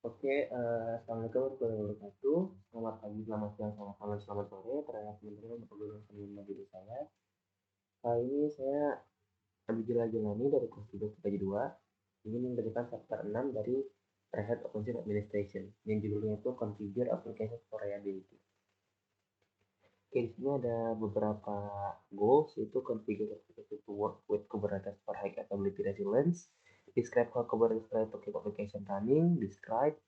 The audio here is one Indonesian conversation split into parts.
Oke, assalamualaikum warahmatullahi wabarakatuh. Selamat pagi, selamat siang, selamat malam, selamat sore. Terhadap teman-teman bergabung dengan diri saya. Kali ini saya Abdul Jalani dari kelas 3 IPA 2 ingin memberikan chapter 6 dari Red Hat OpenShift Administration yang judulnya itu Configure Application for Reliability. Oke, di sini ada beberapa goals, yaitu configure application to work with Kubernetes for high availability resilience, describe how Kubernetes try to keep application running, describe,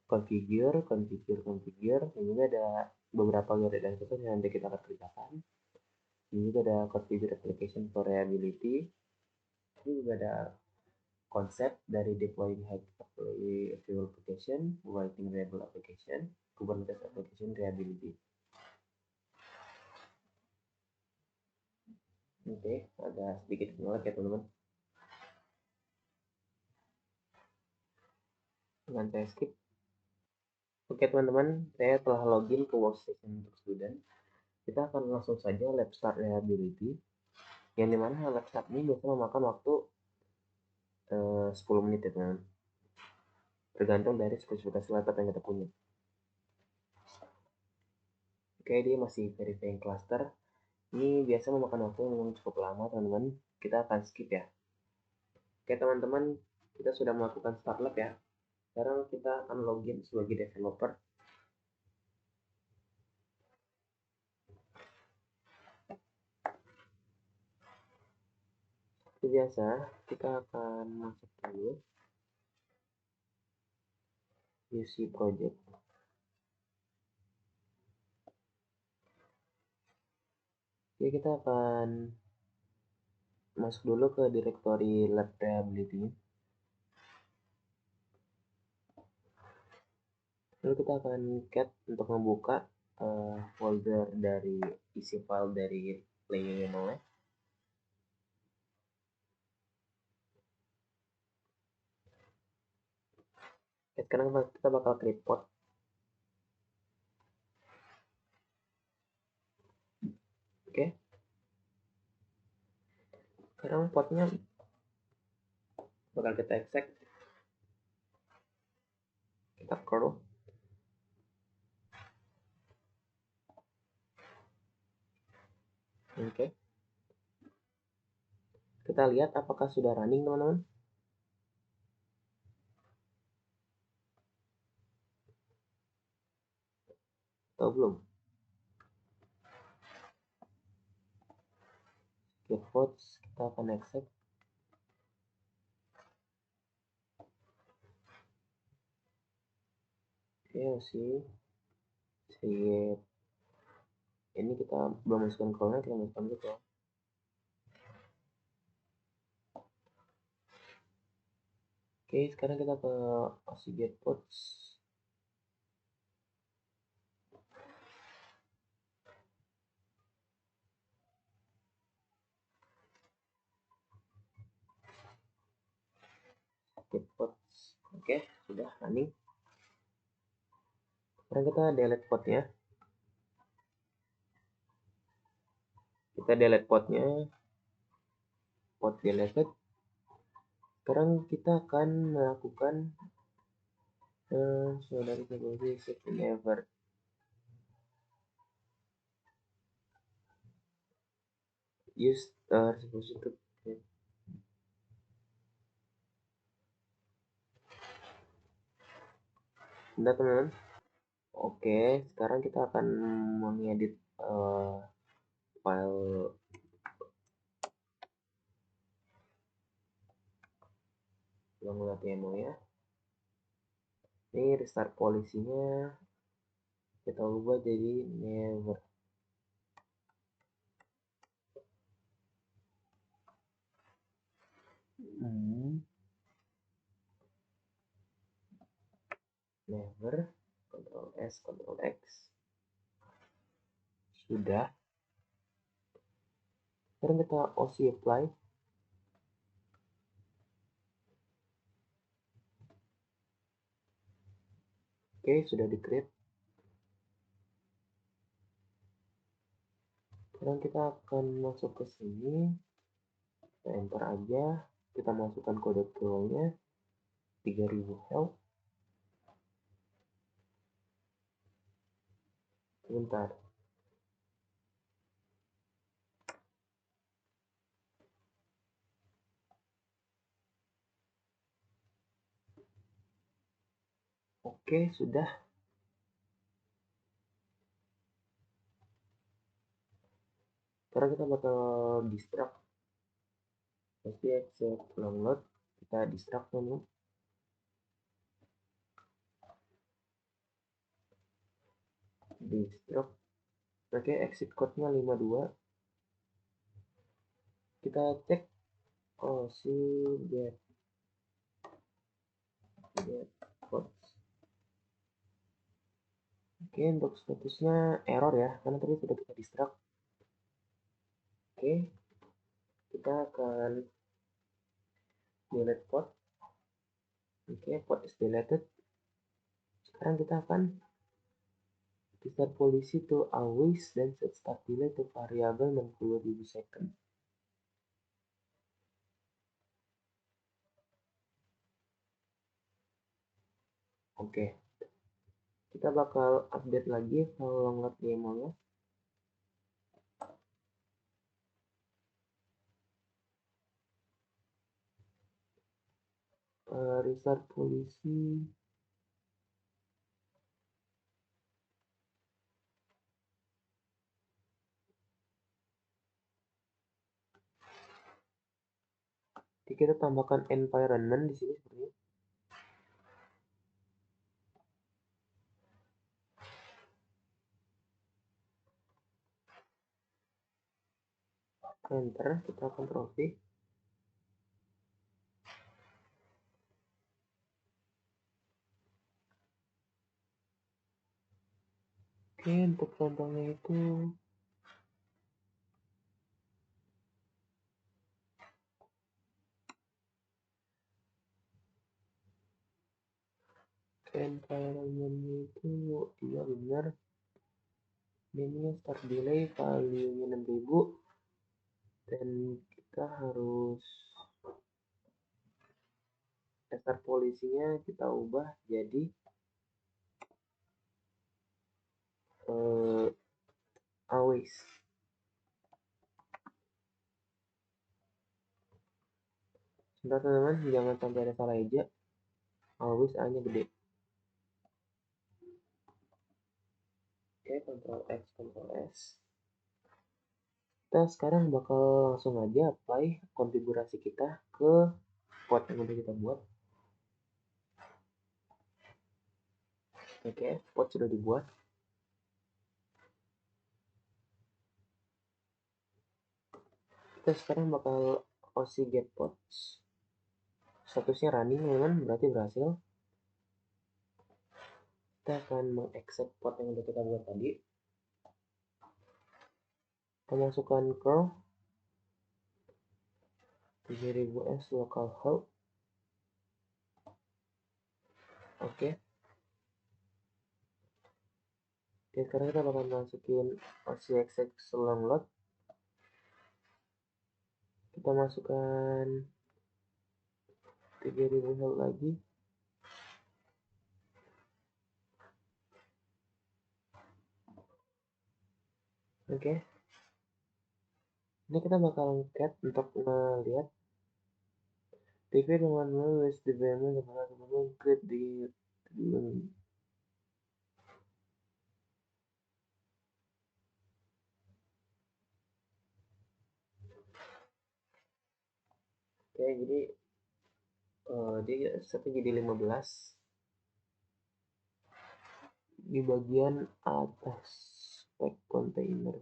configure, dan juga ada beberapa guide itu yang nanti kita akan kerjakan. Ini juga ada configure application for reliability. Ini juga ada konsep dari deploying high available application, writing reliable application, Kubernetes application reliability. Oke, ada sedikit menolak ya teman-teman. Dengan saya skip. Oke teman-teman, saya telah login ke workstation untuk student. Kita akan langsung saja lab start reliability, yang dimana lab start ini biasanya memakan waktu 10 menit ya teman, tergantung dari spesifikasi laptop yang kita punya. Oke, dia masih verifying cluster. Ini biasa memakan waktu yang cukup lama teman-teman. Kita akan skip ya. Oke teman-teman, kita sudah melakukan start lab ya. Sekarang kita akan login sebagai developer. Seperti biasa, kita akan masuk dulu UC project. Oke, kita akan masuk dulu ke directory lab reliability. Lalu kita akan cat untuk membuka folder dari isi file dari play.yml. Sekarang kita bakal create pod. Oke. Sekarang podnya bakal kita exec. Kita curl. Oke. Kita lihat apakah sudah running teman-teman. Atau belum. Get pods, kita akan exec. Oke, sih. Ini kita belum masukkan callnya, kita masukkan dulu ya. Oke, sekarang kita ke OC get pods. Get pods. Oke, sudah running. Sekarang kita delete podnya. Kita delete podnya. Pod deleted. Sekarang kita akan melakukan saudari sebagai never. Use supposed to. Bentar teman-teman. Oke, sekarang kita akan mengedit file .yml ya. Ini restart polisinya kita ubah jadi never. Never. Ctrl S, Ctrl X. Sudah. Sekarang kita OC apply. Oke, sudah di create. Sekarang kita akan masuk ke sini. Kita enter aja. Kita masukkan kode crawlnya 3000 help. Sebentar. Oke, sudah. Sekarang kita bakal distract. Pasti exit long load. Kita distract dulu. Distract. Oke, exit code-nya 52. Kita cek. Oh, si get code. Oke, untuk statusnya error ya, karena tadi sudah kita distract. Oke, kita akan delete pod. Oke, pod is deleted. Sekarang kita akan start polisi to always dan set start delay to variable 60.000 second. Oke, kita bakal update lagi kalau long load YAML-nya. Restart polisi. Jadi kita tambahkan environment di sini seperti ini. Enter, kita Ctrl V. Oke, untuk contohnya itu environment-nya itu iya benar. Ini start delay value-nya 6000 dan kita harus start polisinya kita ubah jadi always. Sebentar teman-teman, jangan sampai ada salah aja. Always A-nya gede. Oke, Ctrl X, Ctrl S. Kita sekarang bakal langsung aja apply konfigurasi kita ke pod yang udah kita buat. Oke, pod sudah dibuat. Kita sekarang bakal OC get pods. Statusnya running teman-teman, berarti berhasil. Kita akan mengaccept pod yang udah kita buat tadi. Kita masukkan curl 3000S localhost. Oke. Oke, sekarang kita bakal masukin OCXX long load. Kita masukkan 3000 health lagi. Oke. Ini kita bakal cat untuk melihat TV dengan menulis di BMN dengan create di Oke, jadi dia satu jadi 15 di bagian atas spek container.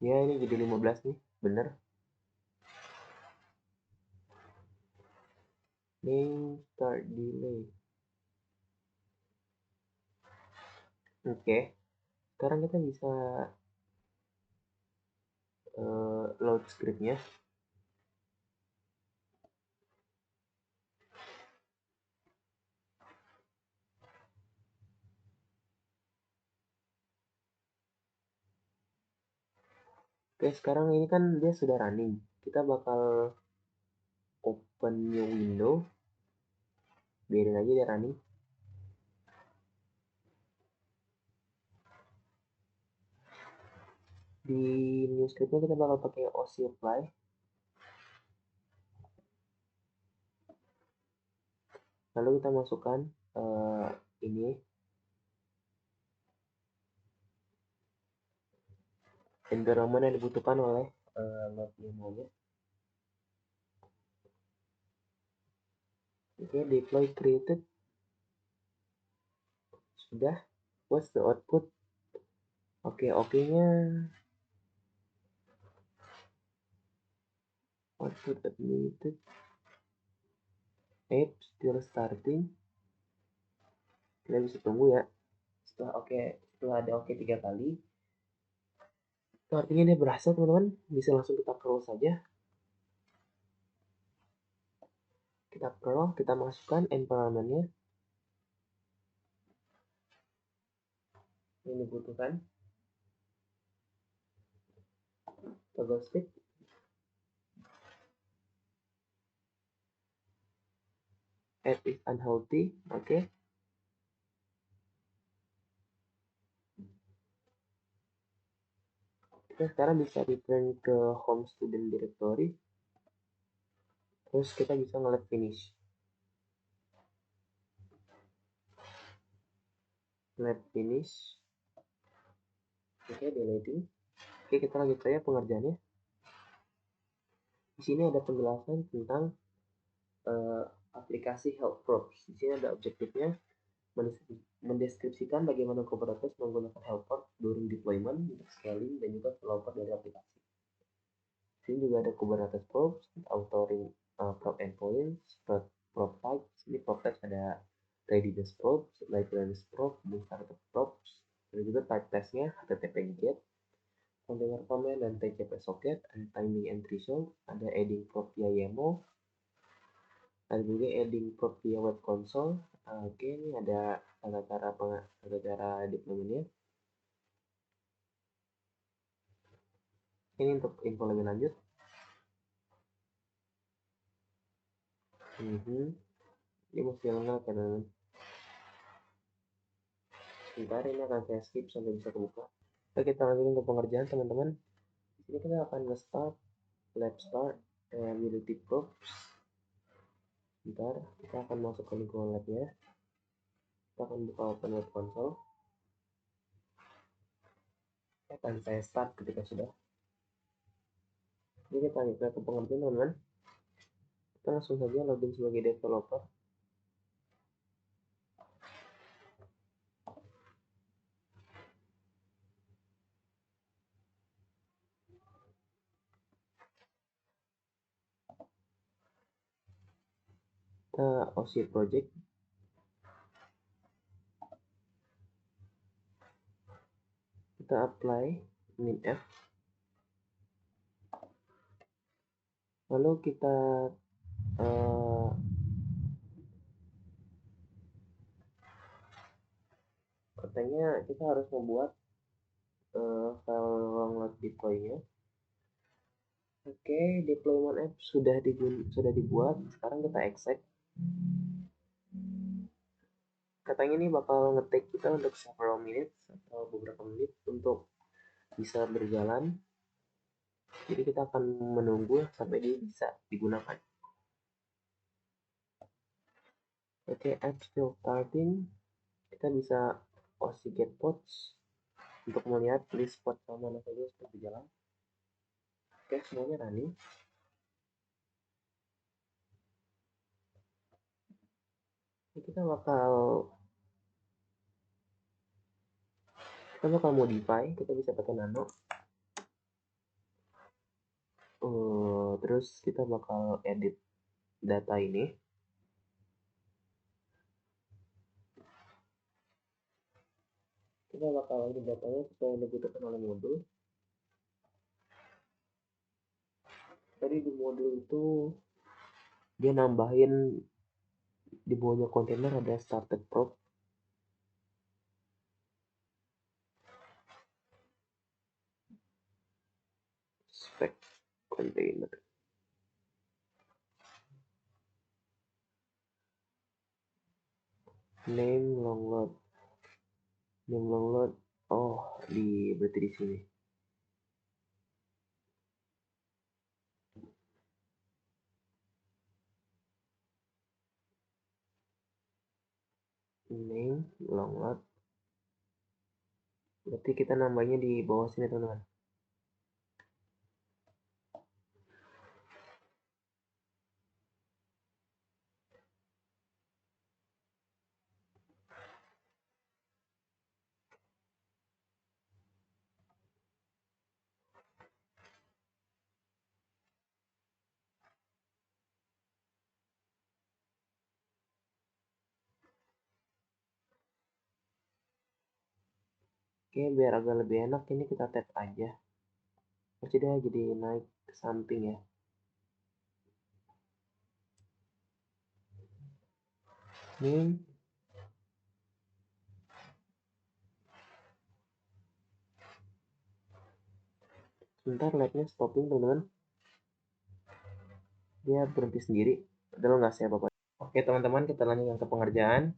Ya, ini jadi 15 nih, bener. Name start delay. Oke, sekarang kita bisa load scriptnya. Oke, sekarang ini kan dia sudah running. Kita bakal open new window. Biarin aja dia running. Di new scriptnya kita bakal pakai OC apply. Lalu kita masukkan ini environment yang dibutuhkan oleh load demo-nya. Oke, deploy created. Sudah. What's the output? Oke-nya output admitted. App still starting. Kita bisa tunggu ya. Setelah ada oke 3 kali, itu artinya dia berhasil, teman-teman. Bisa langsung kita curl saja. Kita curl, kita masukkan environment-nya yang dibutuhkan. Toggle stick. App is unhealthy. Oke. Kita sekarang bisa return ke home student directory. Terus kita bisa nge-let finish. Let finish. Oke, deleting. Oke, kita lanjut saja pengerjaannya. Di sini ada penjelasan tentang aplikasi help props. Di sini ada objektifnya mendeskripsikan bagaimana Kubernetes menggunakan helper during deployment, scaling, dan juga failover dari aplikasi. Di sini juga ada Kubernetes props, authoring prop endpoints, prop types. Ini prop types ada readiness props, libraries props, startup props, dan juga type testnya HTTP GET, container command, dan TCP socket, ada timing and threshold, ada adding prop via YAML, ada juga adding prop via web console. Oke, ini ada tata cara deploymentnya. Ini untuk info lebih lanjut. Ini masih lengkap karena sebentar ini akan saya skip sampai bisa kebuka. Oke, kita lanjutkan ke pengerjaan, teman-teman. Di sini kita akan nge-start lab start reliability props. Sebentar, kita akan masuk ke lingkungan labnya. Kita akan buka open web console. Akan saya start ketika sudah. Jadi kita lanjutkan ke pengerjaan, teman-teman. Kita langsung saja login sebagai developer. Kita OC project. Kita apply minf. Lalu kita katanya kita harus membuat file long deploy-nya. Oke, deployment app sudah dibuat. Sekarang kita exec. Katanya ini bakal ngetik kita untuk several minutes atau beberapa menit untuk bisa berjalan. Jadi kita akan menunggu sampai dia bisa digunakan. Oke, app still starting. Kita bisa OC get pods untuk melihat list pod mana saja sudah berjalan. Oke, semuanya running. Kita bakal modify. Kita bisa pakai nano. Terus kita bakal edit data ini. Kita bakal edit datanya sesuai yang dibutuhkan oleh modul. Tadi di modul itu dia nambahin di bawahnya kontainer ada started prop. Spec container. Name long load. Oh, berarti di sini. name long load. Berarti kita nambahnya di bawah sini teman-teman. Oke, biar agak lebih enak ini kita tap aja. Pasti dia jadi naik ke samping ya. Ini sebentar labnya stopping teman-teman. Dia berhenti sendiri. Padahal nggak saya apa-apa. Oke teman-teman, kita lanjutkan ke pengerjaan.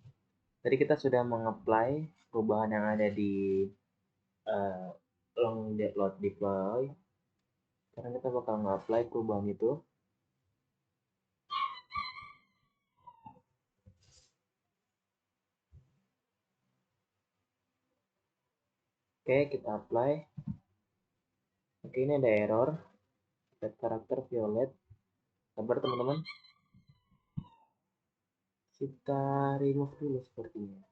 Tadi kita sudah mengapply perubahan yang ada di long load deploy. Sekarang kita bakal nge-apply perubahan itu. Oke, kita apply. Oke, ini ada error. Set karakter violet. Sabar teman-teman. Kita remove dulu sepertinya.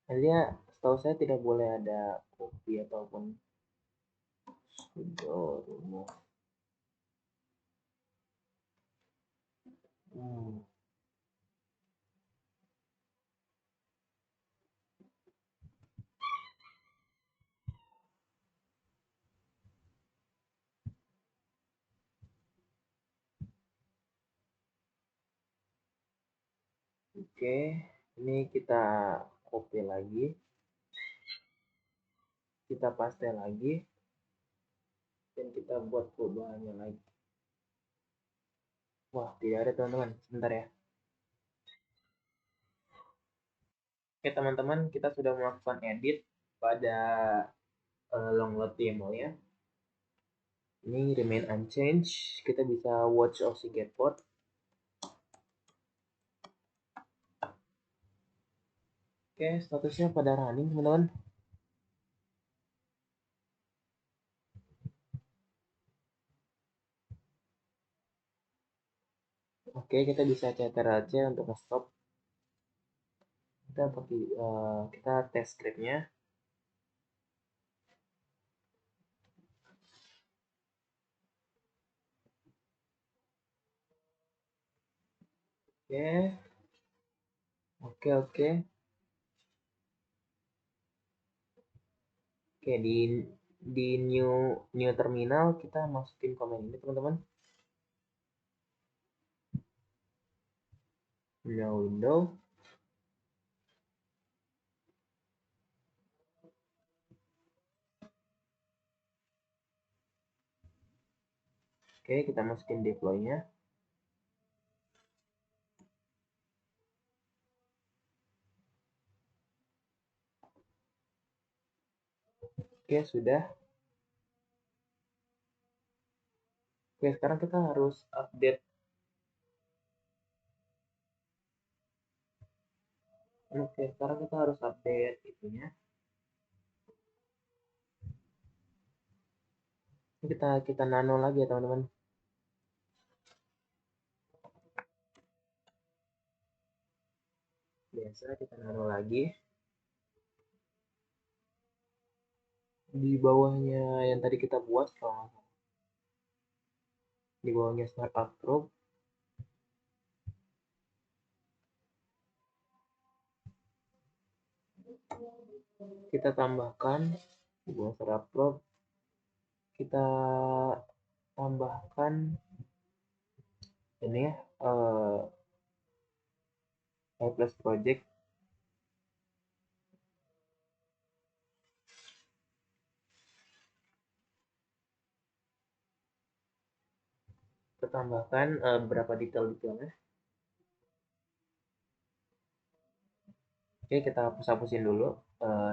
Nah, dia setahu saya tidak boleh ada copy ataupun sudo remove. Oke, ini kita copy lagi. Kita paste lagi. Dan kita buat perubahannya lagi. Wah, tidak ada teman-teman. Sebentar ya. Oke teman-teman, kita sudah melakukan edit pada long load YAML ya. Ini remain unchanged. Kita bisa watch OC get port. Oke, statusnya pada running teman-teman. Oke, kita bisa cater aja untuk stop. Kita pakai kita tes scriptnya. Oke. Oke, di new terminal kita masukin komen ini teman-teman. New window. Oke, kita masukin deploy-nya. Oke, sudah. Oke, sekarang kita harus update. Oke, sekarang kita harus update itunya. Kita nano lagi ya teman-teman. Biasa kita nano lagi. Di bawahnya yang tadi kita buat kalau di bawahnya startup group kita tambahkan di bawah startup group kita tambahkan ini ya plus project. Kita tambahkan beberapa detailnya. Oke, kita hapus-hapusin dulu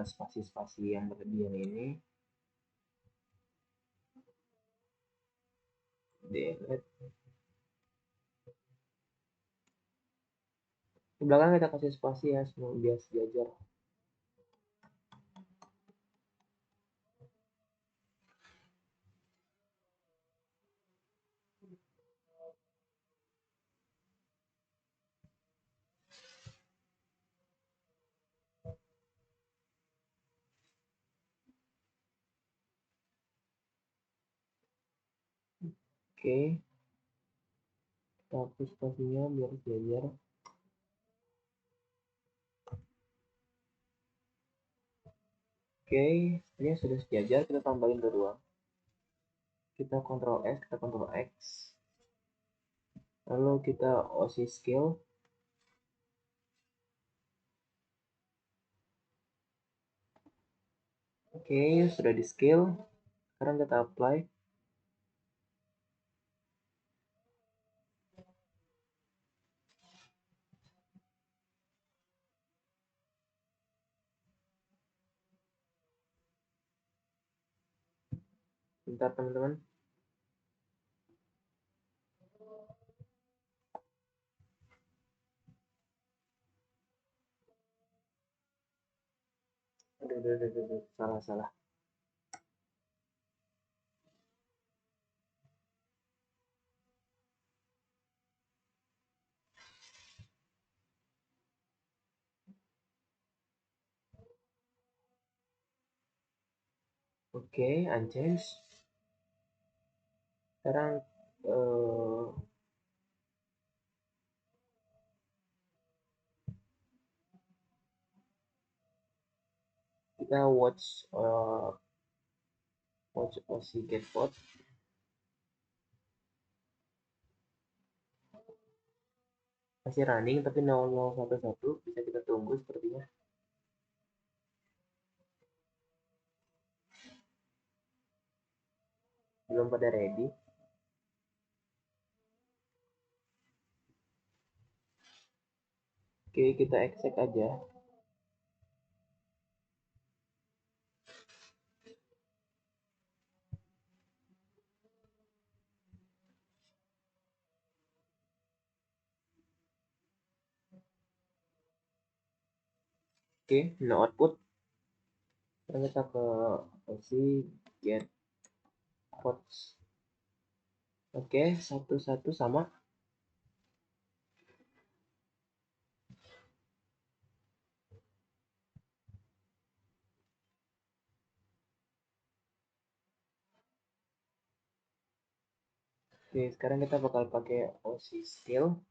spasi-spasi yang berlebihan ini. Delete. Di belakang kita kasih spasi ya, semua biar sejajar. Oke, kita hapus spasinya biar sejajar. Oke, ini sudah sejajar, kita tambahin kedua. Kita Ctrl S, kita Ctrl X. Lalu kita OSI scale. Oke, sudah di scale. Sekarang kita apply. Bentar teman-teman. Aduh, salah. Oke, unchanged. Sekarang kita watch OSI get vote. Masih running tapi 0011, bisa kita tunggu sepertinya. Belum pada ready. Oke, kita exec aja. Oke, no output. Sekarang kita ke OSI get votes. Oke, 1-1 sama. Oke, sekarang kita bakal pakai OSI scale.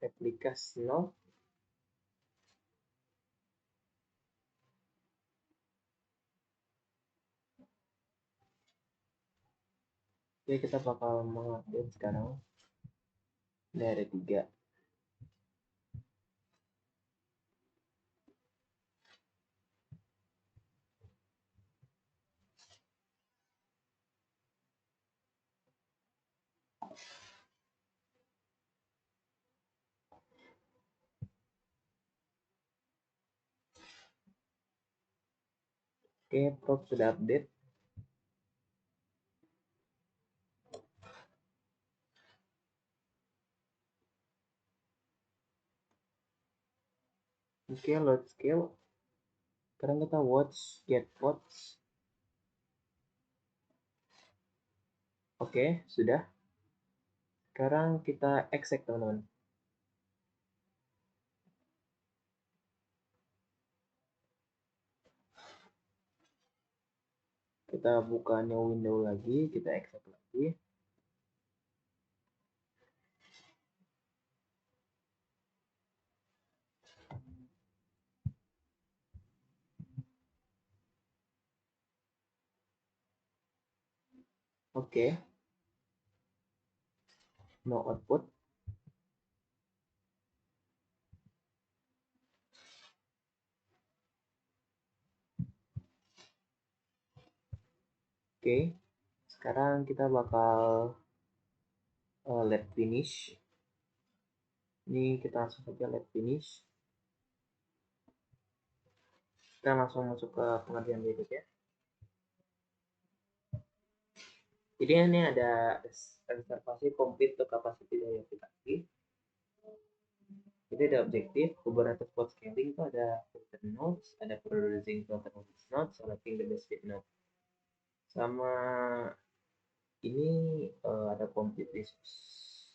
Replikas 0. Oke, kita bakal mengupdate sekarang. Ini ada 3. Oke, prop sudah update. Oke, load scale. Sekarang kita watch get votes. Oke, sudah. Sekarang kita exec teman-teman. Kita buka new window lagi, kita exec lagi. Oke. No output. Oke. Sekarang kita bakal let finish. Ini kita langsung saja let finish. Kita langsung masuk ke pengerjaan berikutnya. Jadi ini ada reservasi complete to capacity dari aplikasi. Jadi ada objektif, beberapa spot scaling itu ada filter nodes, ada producing filter nodes, selecting the best fit node. Sama ini ada compute resource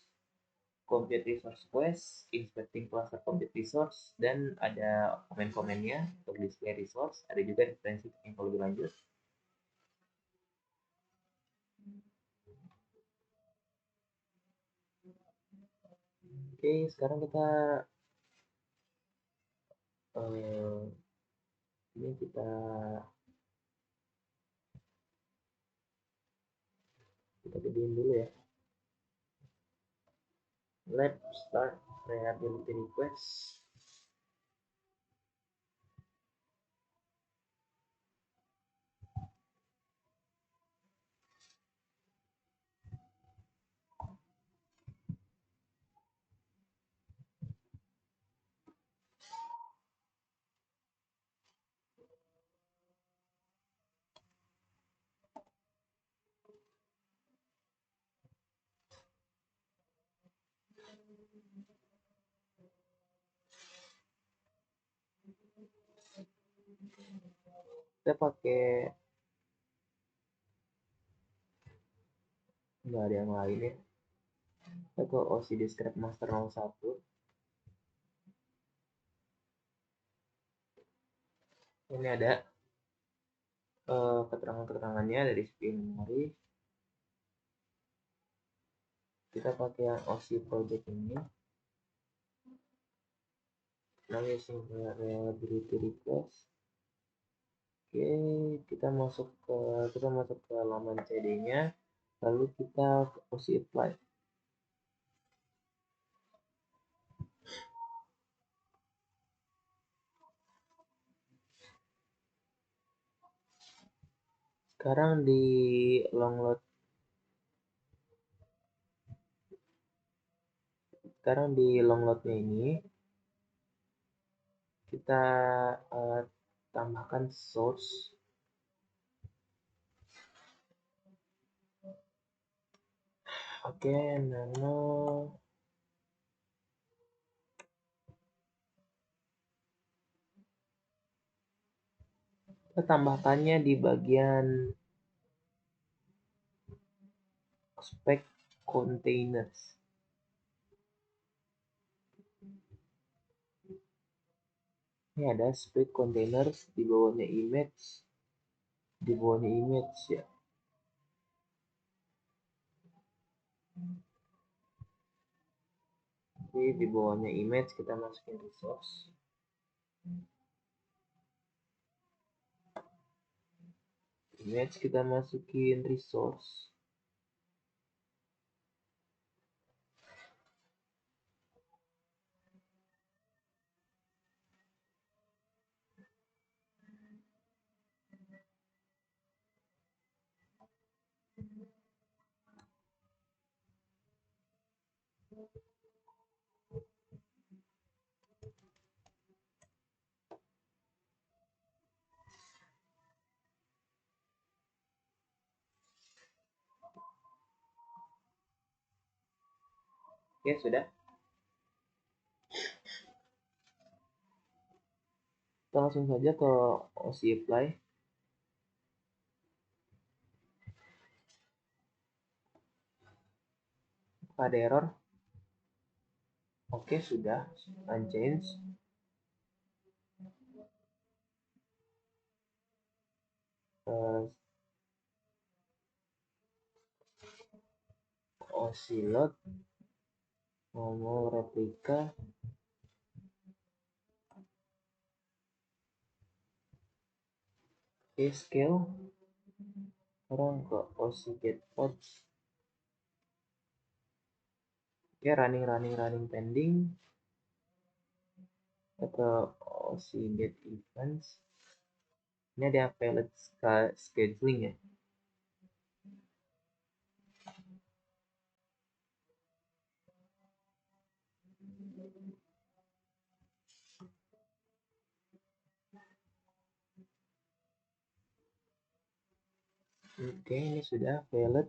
quest, inspecting cluster compute resource, dan ada komen-komennya untuk display resource. Ada juga referensi yang lebih lanjut. Oke, sekarang kita ini kita gedein dulu ya. Let's start reliability request. Kita pakai nggak ada yang lain ya. Kita ke OC Describe Master 01. Ini ada keterangan-keterangannya dari spin memori. Kita pakai yang OC project ini. Namanya reliability request. Oke, kita masuk ke halaman CD-nya, lalu kita OC apply. Sekarang di long load. Sekarang di long loadnya ini kita tambahkan source. Oke, nano. Kita tambahkannya di bagian spec containers. Ini ada spec containers, di bawahnya image, ya. Jadi di bawahnya image kita masukin resource. Image kita masukin resource. Oke, sudah. Kita langsung saja ke OC apply. Ada error. Oke, sudah unchanged. OC load mau replika. Oke, scale. Sekarang ke OC get pods. Oke, running pending. Kita ke OC get events. Ini ada valid scheduling ya. Oke, ini sudah valid.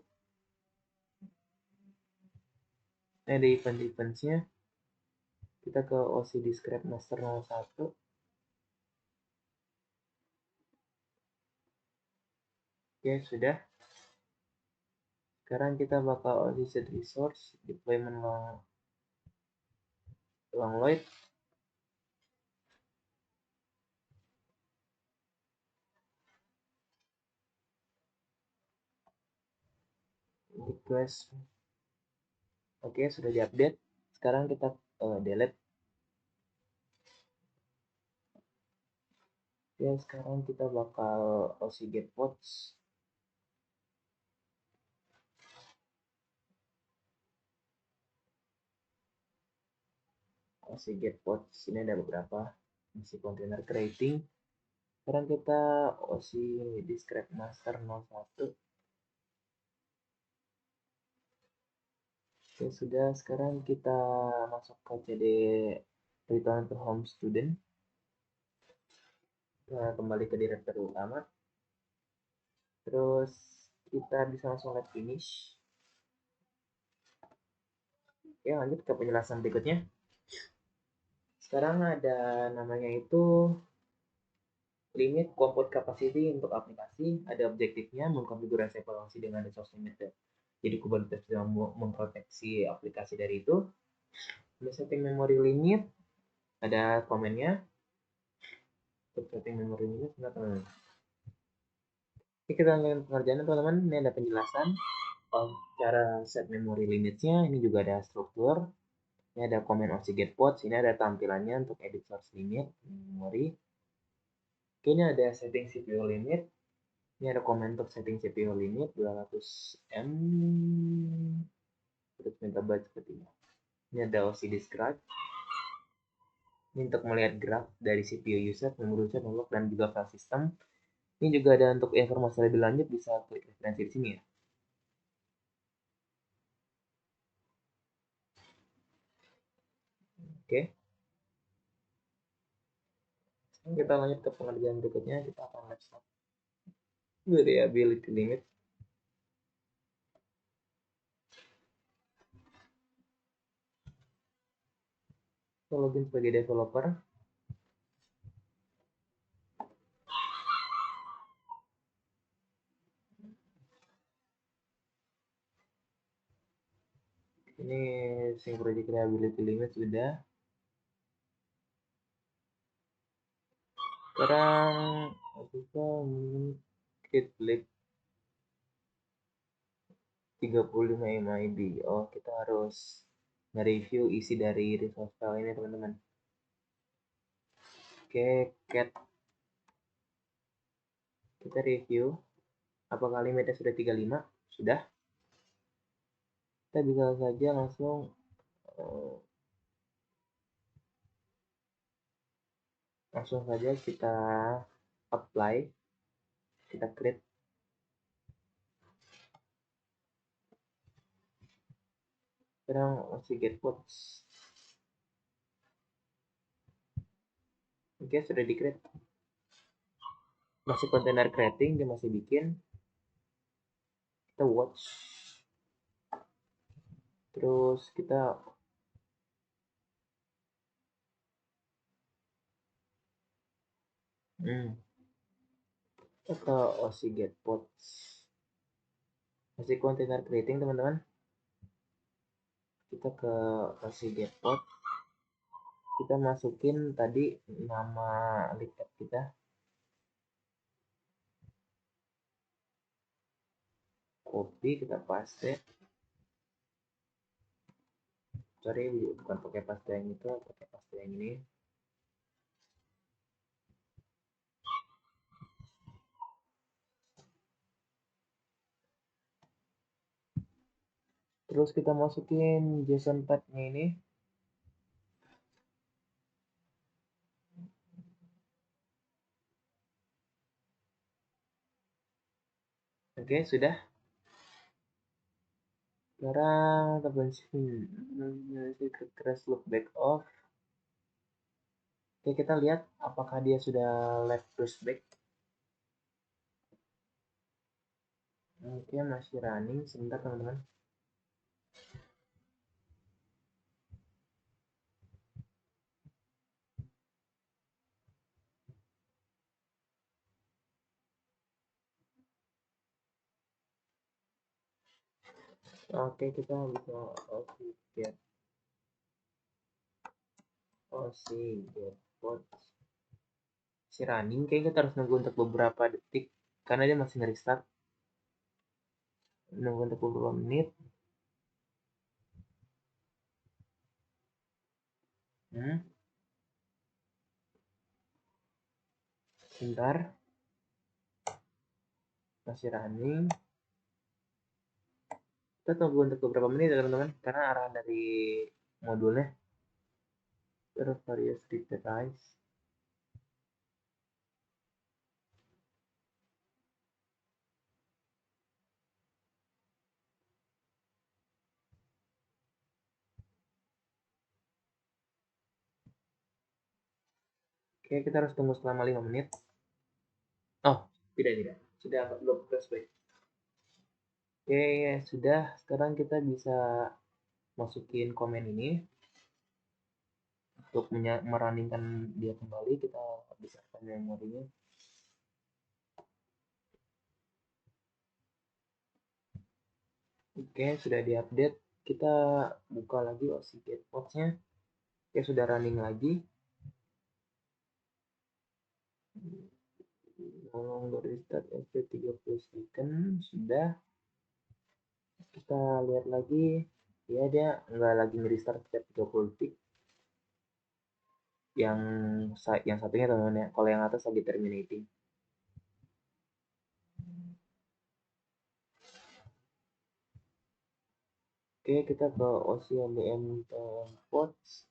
Nah, di event-eventsnya kita ke OC Describe Master 01. Oke, sudah. Sekarang kita bakal OC Set Resource Deployment Longload. Request. Oke, sudah diupdate. Sekarang kita delete. Ya, sekarang kita bakal OC Get Pods. OC Get Pods ini ada beberapa. Masih container creating. Sekarang kita OC Describe Master 01. Oke, sudah. Sekarang kita masuk ke CD Return to Home Student. Kita kembali ke directory utama. Terus kita bisa langsung let finish. Oke, lanjut ke penjelasan berikutnya. Sekarang ada namanya itu limit compute capacity untuk aplikasi. Ada objektifnya mengkonfigurasi evaluasi dengan resource limit. Jadi Kubernetes bisa memproteksi aplikasi dari itu. Ada setting memory limit, ada komennya. Untuk setting memory limit, teman-teman. Oke, kita lanjutkan pengerjaannya, teman-teman. Ini ada penjelasan cara set memory limitnya. Ini juga ada struktur. Ini ada comment OC get pods. Ini ada tampilannya untuk edit source limit memory. Oke, ini ada setting CPU limit. Ini ada comment untuk setting CPU limit 200 M 100 MB seperti ini. Ini ada OC describe. Ini untuk melihat graf dari CPU user, memory user, network, dan juga file system. Ini juga ada untuk informasi lebih lanjut, bisa klik referensi di sini ya. Oke. Sekarang kita lanjut ke pengerjaan berikutnya. Kita akan laptop variability limit. Kita login sebagai developer. Ini Sync Project Reliability Limit sudah. Sekarang kita create blip 35 MIB. Oh, kita harus nge-review isi dari resource file ini, teman-teman. Oke, cat. Kita review. Apakah limitnya sudah 35? Sudah. Kita bisa saja langsung saja kita apply, kita create. Sekarang masih get pods. Oke, sudah di create. Masih container creating, dia masih bikin. Kita watch. Terus kita kita ke OC get pods. Masih container creating, teman-teman. Kita ke OC get pod. Kita masukin tadi nama lipat kita. Copy, kita paste. Sorry, bukan pakai paste yang itu, pakai paste yang ini. Terus kita masukin JSON path-nya ini. Oke, sudah. Sekarang kita crash look back off. Oke, kita lihat apakah dia sudah left push back. Oke, masih running. Sebentar, teman-teman. Oke, kita bisa get bot si running. Kayaknya kita harus nunggu untuk beberapa detik karena dia masih nge-restart. Nunggu untuk beberapa menit. Sebentar, masih running. Kita tunggu untuk beberapa menit ya teman-teman, karena arahan dari modulnya terus various replies. Oke, kita harus tunggu selama 5 menit. Oh, tidak. Sudah belum flashback. Oke, sudah. Sekarang kita bisa masukin komen ini untuk merunningkan dia kembali. Kita besarkan memorinya. Oke, sudah diupdate. Kita buka lagi Oxygen Pods-nya. Oke, sudah running lagi. Tolong restart FP 30 second. Sudah. Kita lihat lagi. Ya, dia nggak lagi nge-restart setiap 30 detik. Yang satunya teman-teman ya. Kalau yang atas lagi terminating. Oke, kita ke OCLDM Pods.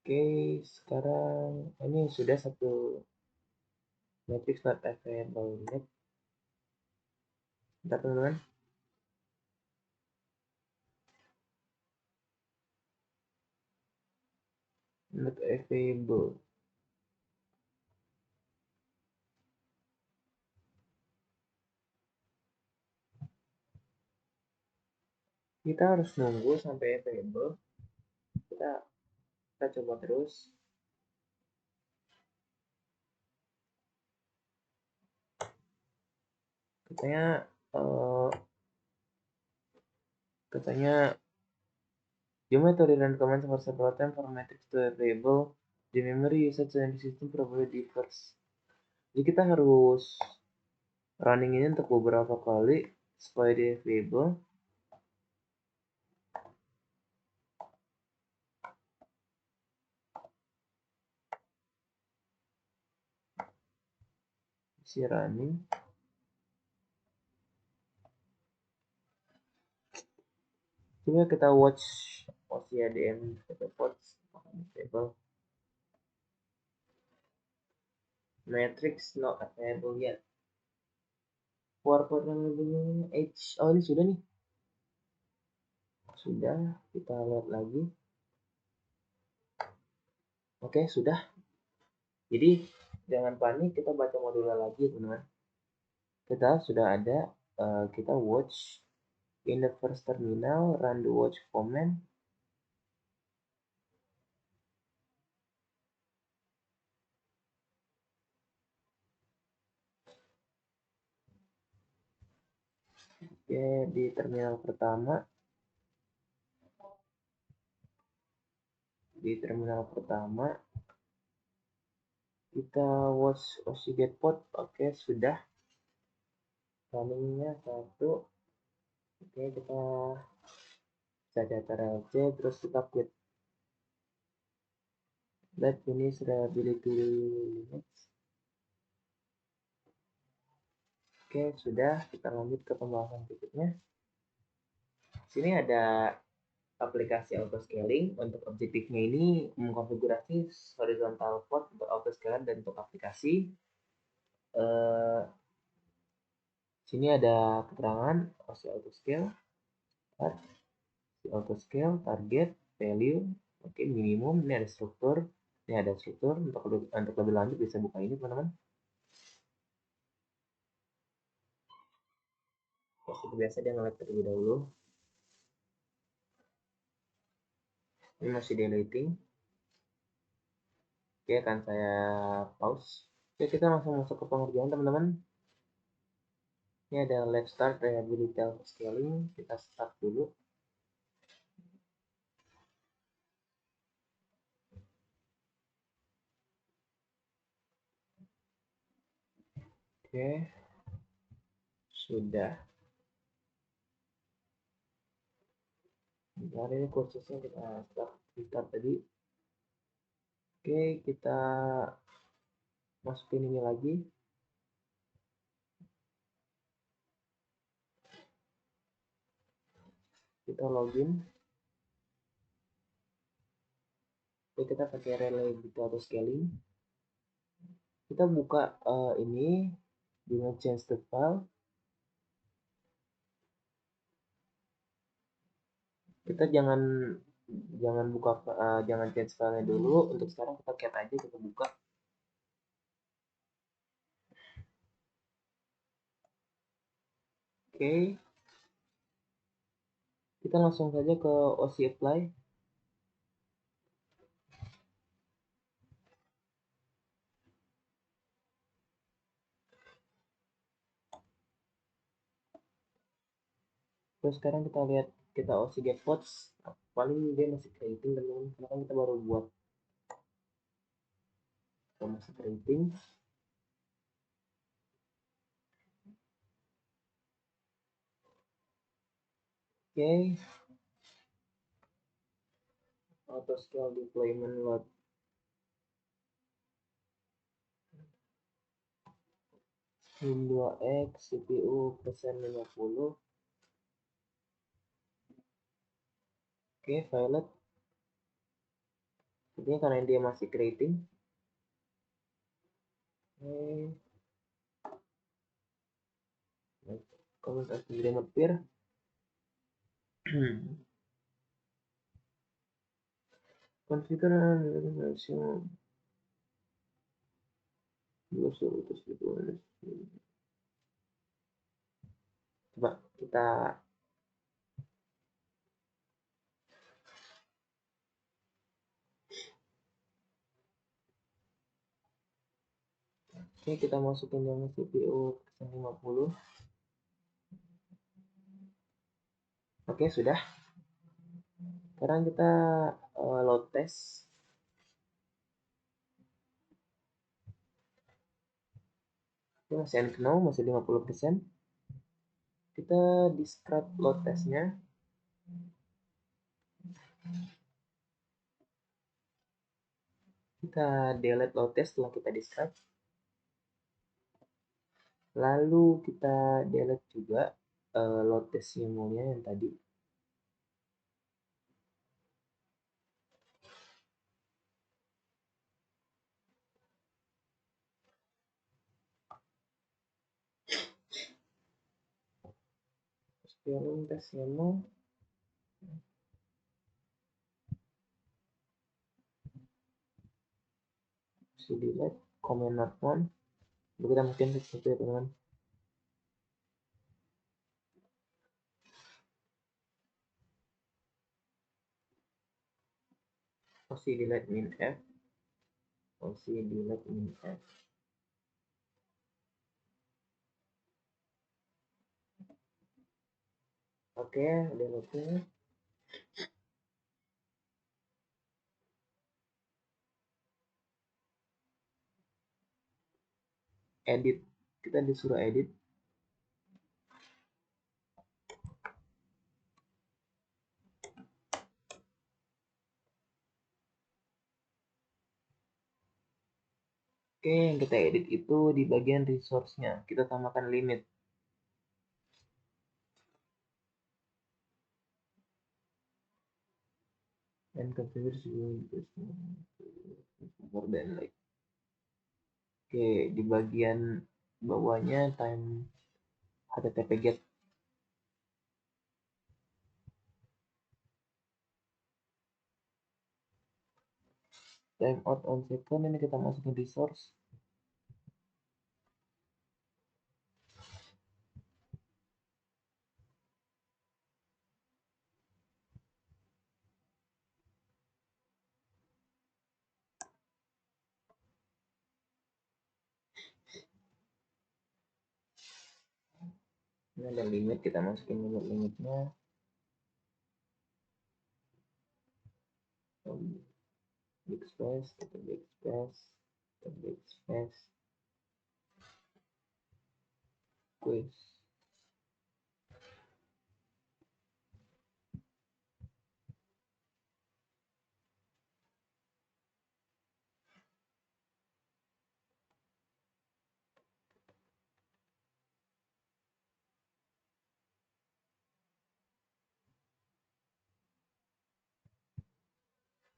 Oke, sekarang ini sudah satu matrix not available yet. Bentar teman-teman. Not available. Kita harus nunggu sampai available. Kita coba terus. Katanya you might run commands for several times for matrix to available. The memory usage and the system probably differs. Jadi kita harus running ini untuk beberapa kali supaya dia available. Si running. Coba kita watch OCADM pods available. Matrix not available yet. For H. Oh, ini sudah nih. Sudah, kita lihat lagi. Oke, sudah. Jadi jangan panik, kita baca modulnya lagi teman-teman. Kita sudah ada, kita watch in the first terminal, run the watch command. Oke, di terminal pertama. Kita watch Oxygen Pod. Oke, sudah. Runningnya 1. Oke, kita saja aja, terus kita quit. Let finish reliability limits. Oke, sudah. Kita lanjut ke pembahasan berikutnya. Sini ada aplikasi auto scaling. Untuk objektifnya ini mengkonfigurasi horizontal port untuk auto scaling dan untuk aplikasi. Sini ada keterangan auto scale, target, value, oke, minimum. Ini ada struktur. Untuk lebih lanjut bisa buka ini teman-teman. Seperti biasa dia nge-lag terlebih dahulu. Ini masih deleting. Oke, akan saya pause. Oke, kita langsung masuk ke pengerjaan teman-teman. Ini ada let's start reliability scaling. Kita start dulu. Oke, sudah. Bentar, ini kursusnya kita start tadi. Oke, kita masukin ini lagi. Kita login. Oke, kita pakai reliability auto scaling. Kita buka ini dengan change the file. Kita jangan buka jangan change filenya dulu. Untuk sekarang kita cat aja, kita buka. Oke, kita langsung saja ke OC apply. Terus sekarang kita lihat, kita OC get pods. Paling dia masih creating teman-teman, karena kan kita baru buat. Kita masih creating. Oke, auto scale deployment load. Win2x CPU persen 50. Oke, violet. Ini karena dia masih creating. Oke, comment as agreement peer. Configure maximum 200 gitu. Coba kita kita masukin yang CPU persen 50. Oke, sudah. Sekarang kita load test. Ini masih unknown, masih 50%. Kita describe load testnya. Kita delete load test setelah kita describe. Lalu kita delete juga load test simulnya yang tadi. Scaling test simul. Si delete comment not found. Kita mungkin seperti itu teman. Si delete min f. Si delete min f. Oke, delete. Edit. Kita disuruh edit. Oke, yang kita edit itu di bagian resource-nya. Kita tambahkan limit. And configure more than like. Oke, di bagian bawahnya time HTTP get. Time out on second, ini kita masukin resource. ini ada limit, kita masukin limit-limitnya. Big space, big space, big space, quiz.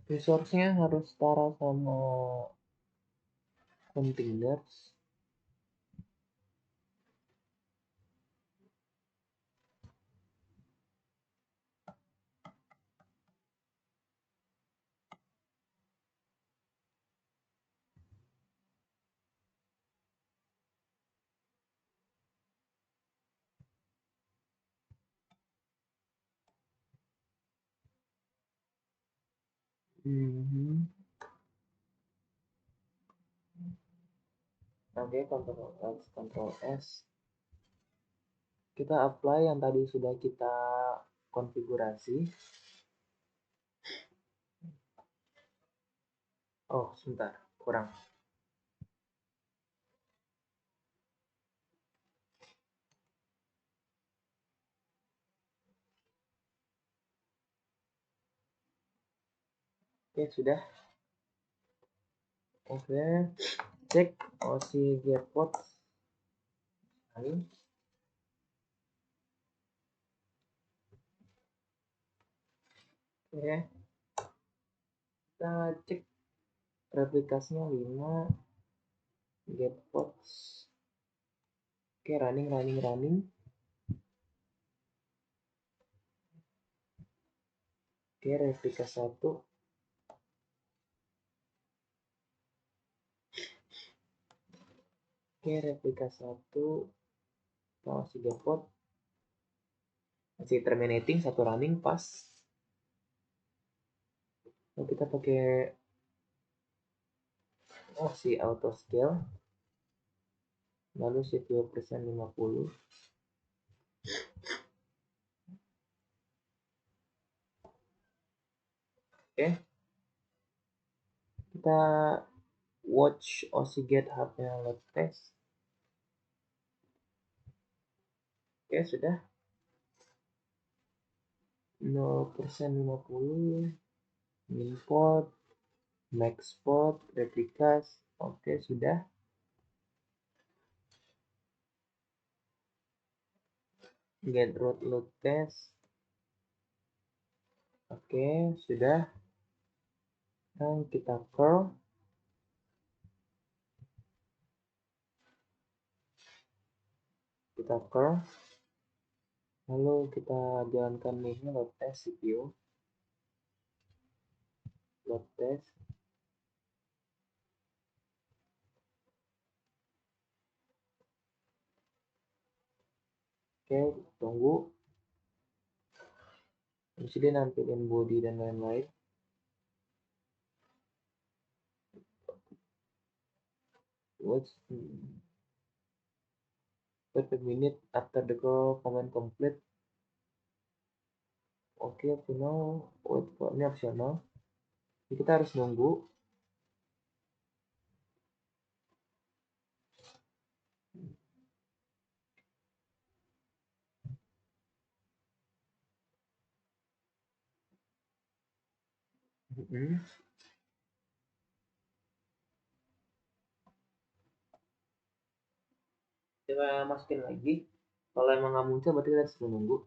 Resource-nya harus setara sama containers. Oke, Ctrl X, Ctrl S. Kita apply yang tadi sudah kita konfigurasi. Oh, sebentar, kurang. Oke, sudah. Oke, cek OC Getpot. Oke, kita cek replikasinya 5 Getpots. Oke, running. Oke, replika 1. Oke, replika 1. OC Getpot. Masih terminating, 1 running, pas. Lalu kita pakai OC auto scale. Lalu CPU persen 50. Oke, kita watch OC Get HP load test. Oke, sudah 0% 50. Import, maxport, replikas. Oke, sudah. Get root load test. Oke, sudah. Dan kita curl. Lalu kita jalankan ini load test CPU. Load test. Oke, tunggu. Di sini nampilin body dan lain-lain. Wait a minute after the call command complete. Oke, final. Wait for ini optional. Jadi kita harus nunggu. Kita masukin lagi. Kalau emang nggak muncul berarti kita harus menunggu.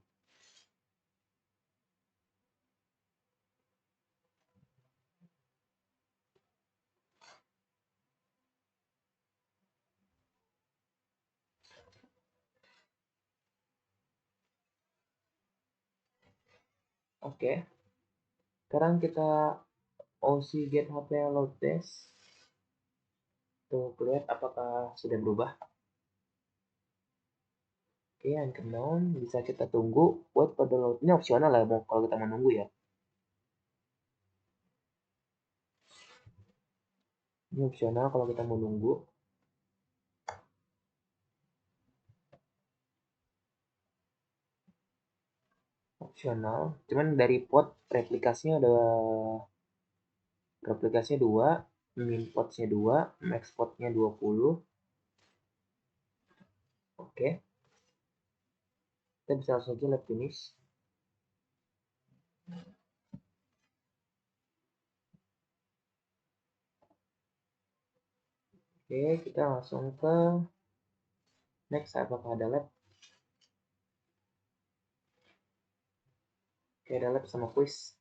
Oke. Sekarang kita OC get HP load test. Tuh, lihat apakah sudah berubah. Oke, unknown. Bisa kita tunggu. Wait for the load. Ini opsional lah kalau kita menunggu ya. Ini opsional kalau kita menunggu. opsional, cuman dari pot replikasinya ada replikasinya 2, min potnya 2, max potnya 20. Oke, kita bisa langsung aja lab finish. Oke, kita langsung ke next. Apakah ada lab? Oke, ada lab sama quiz.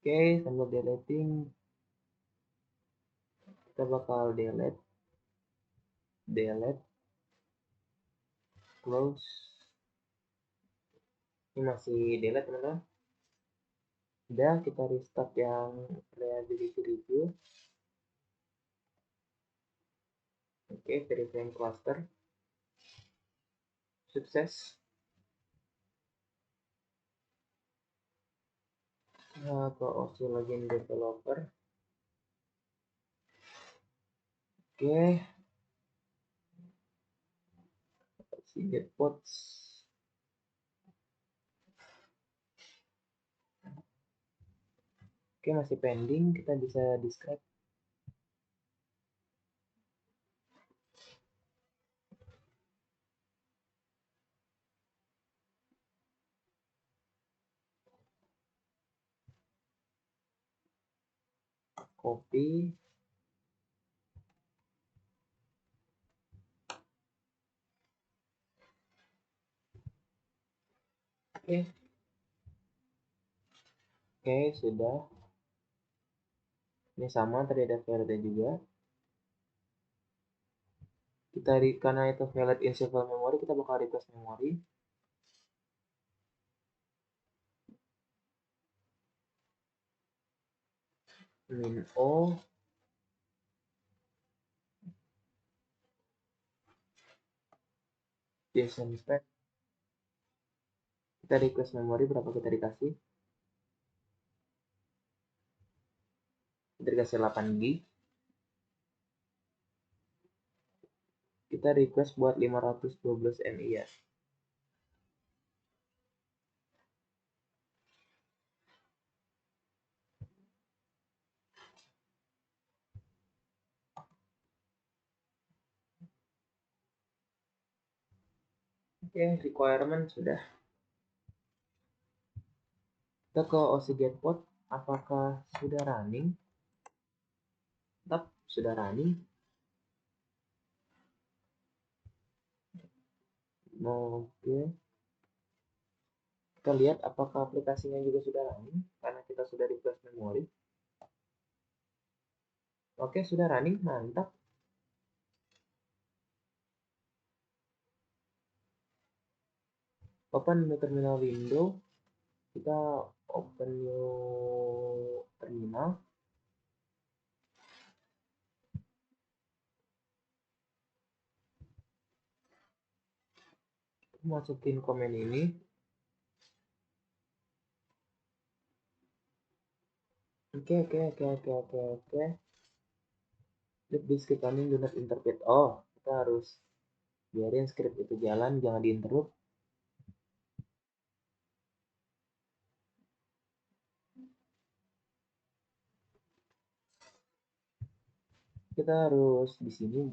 Oke, sambil deleting, kita bakal delete, close. Ini masih delete teman-teman. Udah, kita restart yang reliability review. Oke, verifying cluster. Sukses. Nah, ke OC login developer. Oke, si getpods. Oke, masih pending. Kita bisa describe. Copy. Oke, sudah. Ini sama, tadi ada validnya juga. Kita karena itu valid in several memory, kita bakal request memory. Min O. JSON spec. Kita request memory berapa kita dikasih? Kita dikasih 8 GB. Kita request buat 512 MI ya. Oke, requirement sudah. Kita ke OC Getpod. Apakah sudah running? Tetap sudah running. Oke. Kita lihat apakah aplikasinya juga sudah running karena kita sudah request memori. Oke, sudah running, mantap. Open new terminal window. Kita open new terminal. Masukin komen ini. Oke. Let this script running, do not interpret. Oh, kita harus biarin script itu jalan, jangan diinterrupt. Kita harus di sini.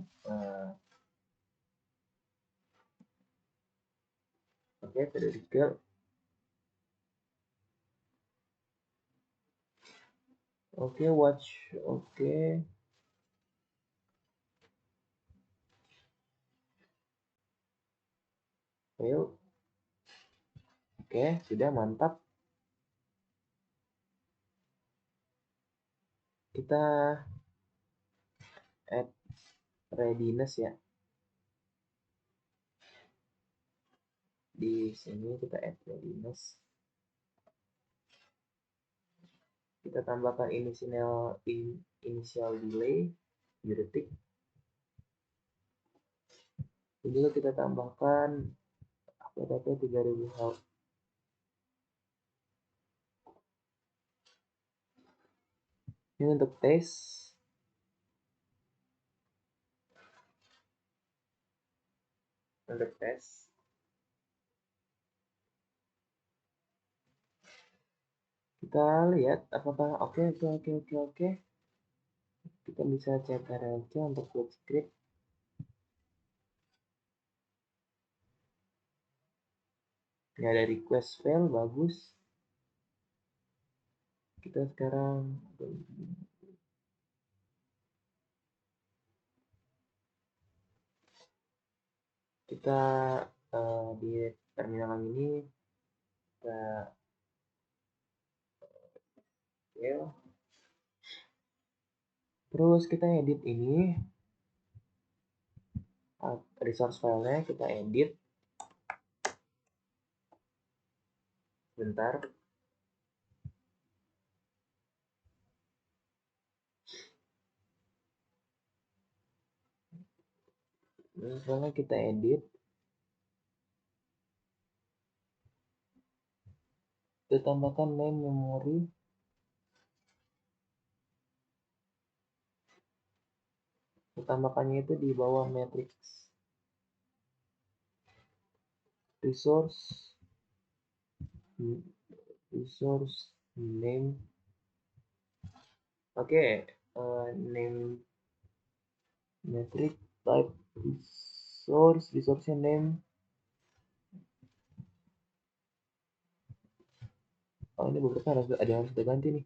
Oke, Federico. Oke, watch. Oke. Fail. Oke, sudah mantap. Kita add readiness ya. Di sini kita add readiness. Kita tambahkan initial delay, detik. dan juga kita tambahkan HTTP 3000 help. Ini untuk tes. Kita lihat apakah oke. Kita bisa cetak aja untuk buat script. Ini ada request file, bagus. Kita sekarang di terminal ini kita terus kita edit ini resource filenya, kita edit bentar. Misalnya kita edit, kita tambahkan name memory, kita tambahkannya itu di bawah matrix resource name. Oke, name matrix type resource name. Oh, ini beberapa ada yang harus kita ganti nih.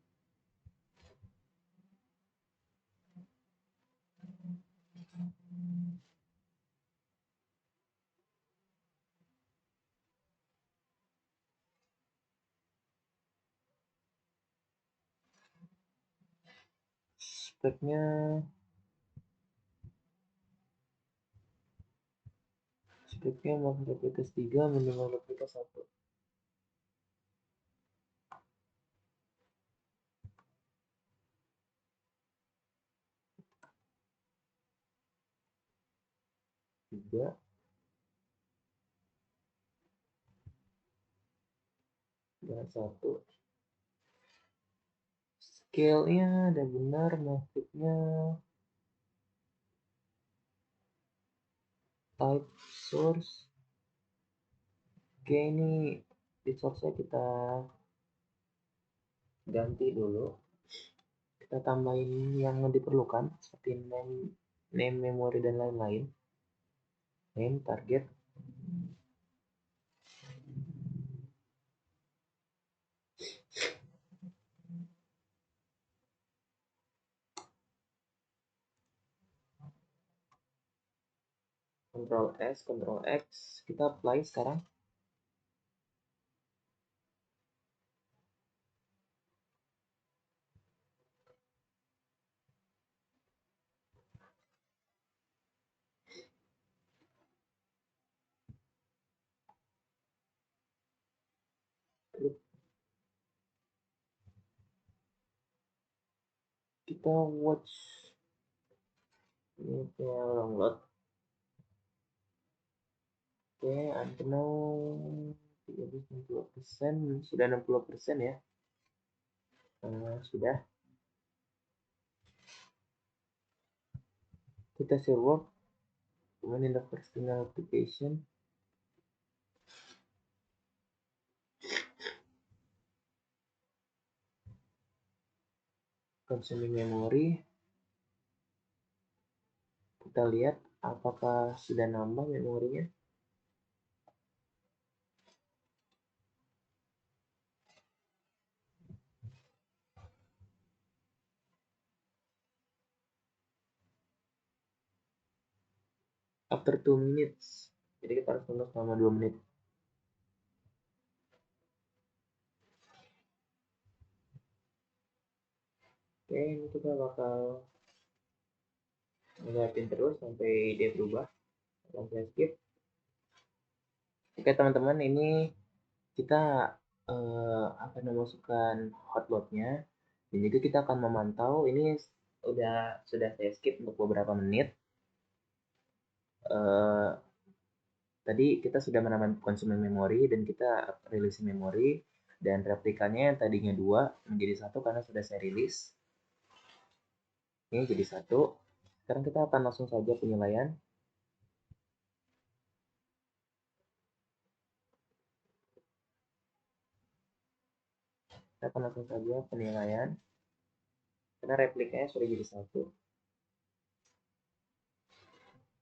Speknya maksimal 3, minimal 1. Tiga, dan 1. Scale-nya ada benar, matrixnya type source. Oke, ini resource-nya kita ganti dulu. Kita tambahin yang diperlukan seperti name memory dan lain-lain. Name target. Ctrl S, Ctrl X, kita apply sekarang. Kita watch ini download. Oke, unknown 30-60%, sudah 60% ya. Sudah. Kita share work, kemudian the personal application, consuming memory. Kita lihat apakah sudah nambah memorinya. After 2 minutes. Jadi kita harus tunggu selama 2 menit. Oke, ini kita bakal ngeliatin terus sampai dia berubah. Sampai skip. Oke teman-teman, ini kita akan memasukkan hotloadnya, dan juga kita akan memantau. Ini sudah saya skip untuk beberapa menit. Tadi kita sudah menambah konsumen memori dan kita rilis memori, dan replikannya yang tadinya 2 menjadi 1 karena sudah saya rilis. Ini jadi 1. Sekarang kita akan langsung saja penilaian. Kita akan langsung saja penilaian karena replikanya sudah jadi 1.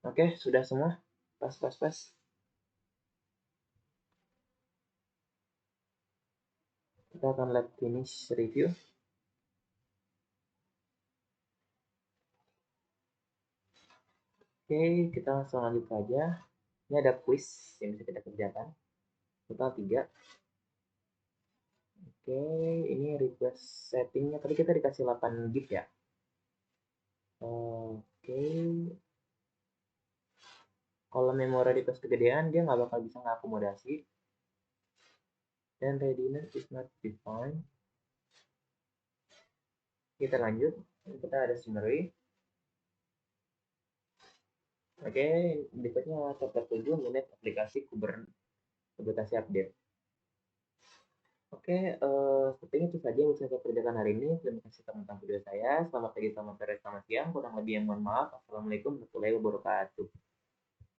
Oke, sudah semua. Pas, pas, pas. Kita akan lihat finish review. Oke, kita langsung lanjut saja. Ini ada quiz yang bisa kita kerjakan. Total 3. Oke, ini request settingnya. Tadi kita dikasih 8 GB ya. Oke. Kalau memori request kegedean, dia nggak bakal bisa ngakomodasi. Dan readiness is not defined. Kita lanjut. Kita ada summary. Oke, berikutnya chapter 7 menit aplikasi aplikasi update. Oke, sepertinya itu saja yang bisa saya kerjakan hari ini. Terima kasih telah menonton video saya. Selamat pagi, selamat sore, selamat siang. Kurang lebih yang mohon maaf. Assalamualaikum warahmatullahi wabarakatuh.